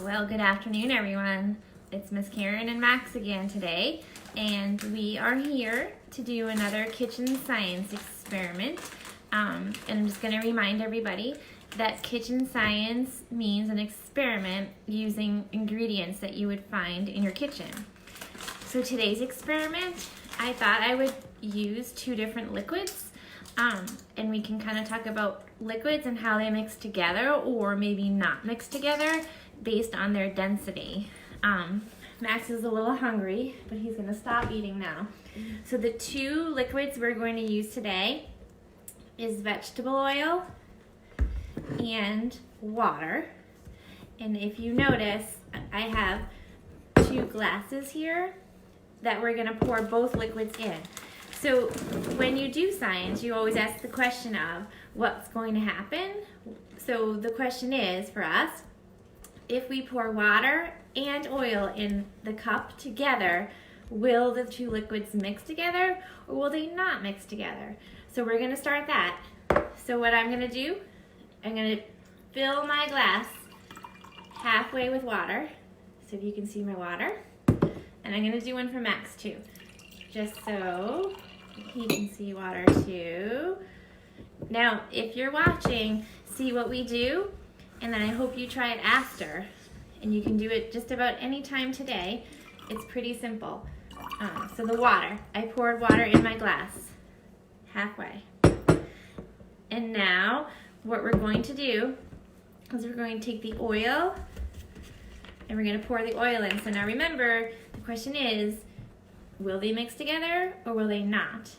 Well, good afternoon, everyone. It's Miss Karen and Max again today, and we are here to do another kitchen science experiment. And I'm just going to remind everybody that kitchen science means an experiment using ingredients that you would find in your kitchen. So today's experiment, I thought I would use two different liquids, and we can kind of talk about liquids and how they mix together or maybe not mix together based on their density. Max is a little hungry, but he's going to stop eating now. So the two liquids we're going to use today is vegetable oil and water. And if you notice, I have two glasses here that we're going to pour both liquids in. So when you do science, you always ask the question of what's going to happen. So the question is for us, if we pour water and oil in the cup together, will the two liquids mix together or will they not mix together? So we're going to start that. So what I'm going to do, I'm going to fill my glass halfway with water. So if you can see my water. And I'm going to do one for Max too, just so he can see water too. Now, if you're watching, see what we do, and then I hope you try it after. And you can do it just about any time today. It's pretty simple. So the water, I poured water in my glass, halfway. And now, what we're going to do is we're going to take the oil, and we're going to pour the oil in. So now remember, the question is, will they mix together or will they not?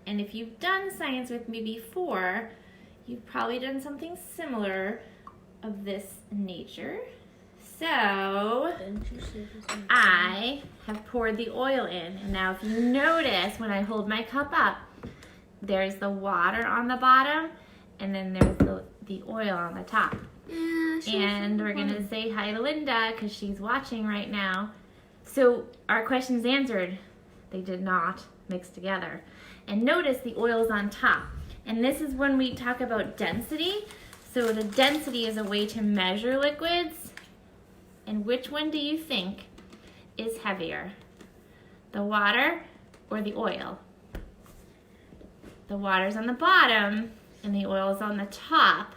And if you've done science with me before, you've probably done something similar of this nature. So I have poured the oil in, and now if you notice when I hold my cup up, there's the water on the bottom and then there's the oil on the top. And we're gonna say hi to Linda because she's watching right now. So our question's answered. They did not mix together. And notice the oil is on top. And this is when we talk about density. So the density is a way to measure liquids. And which one do you think is heavier? The water or the oil? The water's on the bottom and the oil's on the top.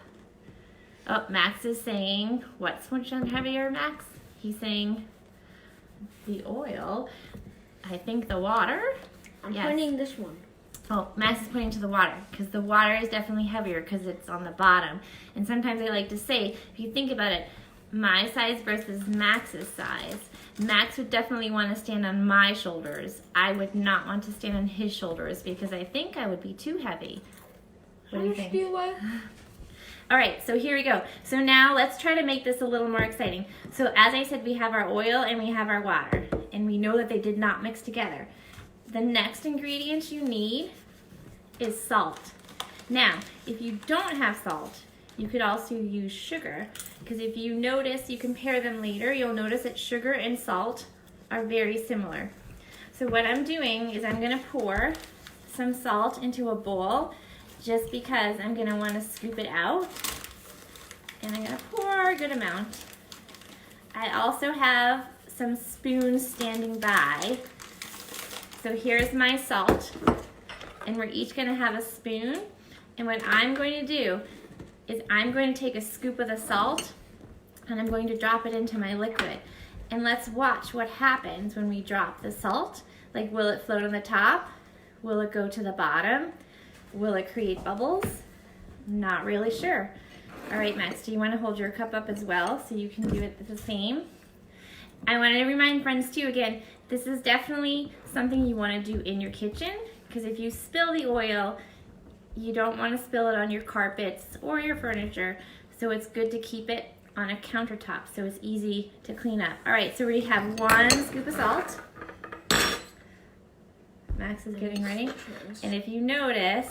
Oh, Max is saying, which one heavier, Max? He's saying the oil. I think the water. I'm pointing this one. Oh, Max is pointing to the water because the water is definitely heavier because it's on the bottom. And sometimes I like to say, if you think about it, my size versus Max's size. Max would definitely want to stand on my shoulders. I would not want to stand on his shoulders because I think I would be too heavy. What do you think? All right, so here we go. So now let's try to make this a little more exciting. So as I said, we have our oil and we have our water, and we know that they did not mix together. The next ingredient you need is salt. Now, if you don't have salt, you could also use sugar, because if you notice, you compare them later, you'll notice that sugar and salt are very similar. So what I'm doing is I'm gonna pour some salt into a bowl, just because I'm gonna wanna scoop it out. And I'm gonna pour a good amount. I also have some spoons standing by. So here's my salt, and we're each gonna have a spoon. And what I'm going to do is I'm going to take a scoop of the salt and I'm going to drop it into my liquid. And let's watch what happens when we drop the salt. Like, will it float on the top? Will it go to the bottom? Will it create bubbles? Not really sure. All right, Max, do you want to hold your cup up as well so you can do it the same? I want to remind friends too, again, this is definitely something you want to do in your kitchen, because if you spill the oil, you don't want to spill it on your carpets or your furniture, so it's good to keep it on a countertop so it's easy to clean up. All right, so we have 1 scoop of salt. Max is getting ready. And if you notice,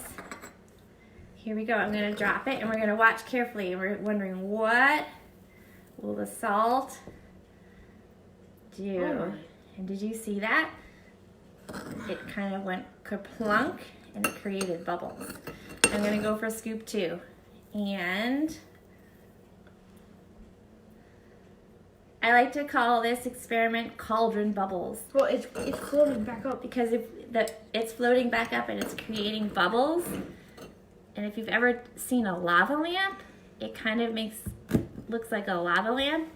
here we go. I'm going to drop it and we're going to watch carefully. We're wondering, what will the salt do? And did you see that? It kind of went kerplunk and it created bubbles. I'm going to go for scoop 2. And I like to call this experiment cauldron bubbles. Well, it's floating back up. Because it's floating back up and it's creating bubbles. And if you've ever seen a lava lamp, it kind of looks like a lava lamp.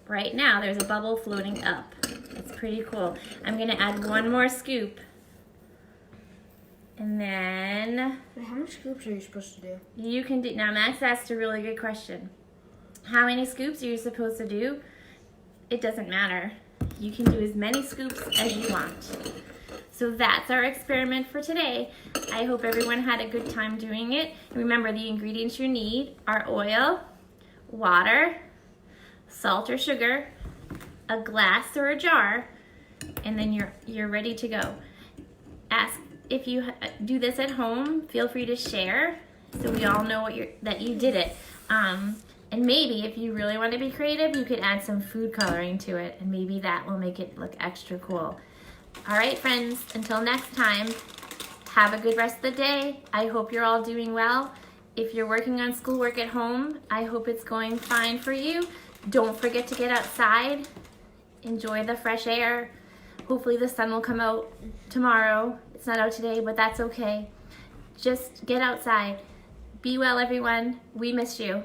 Right now, there's a bubble floating up. It's pretty cool. I'm gonna add one more scoop. And then... Wait, how many scoops are you supposed to do? You can do... Now, Max asked a really good question. How many scoops are you supposed to do? It doesn't matter. You can do as many scoops as you want. So that's our experiment for today. I hope everyone had a good time doing it. Remember, the ingredients you need are oil, water, salt or sugar, a glass or a jar, and then you're ready to go. If you do this at home, feel free to share so we all know that you did it. And maybe if you really want to be creative, you could add some food coloring to it, and maybe that will make it look extra cool. All right, friends, until next time, have a good rest of the day. I hope you're all doing well. If you're working on schoolwork at home, I hope it's going fine for you. Don't forget to get outside. Enjoy the fresh air. Hopefully the sun will come out tomorrow. It's not out today, but that's okay. Just get outside. Be well, everyone. We miss you.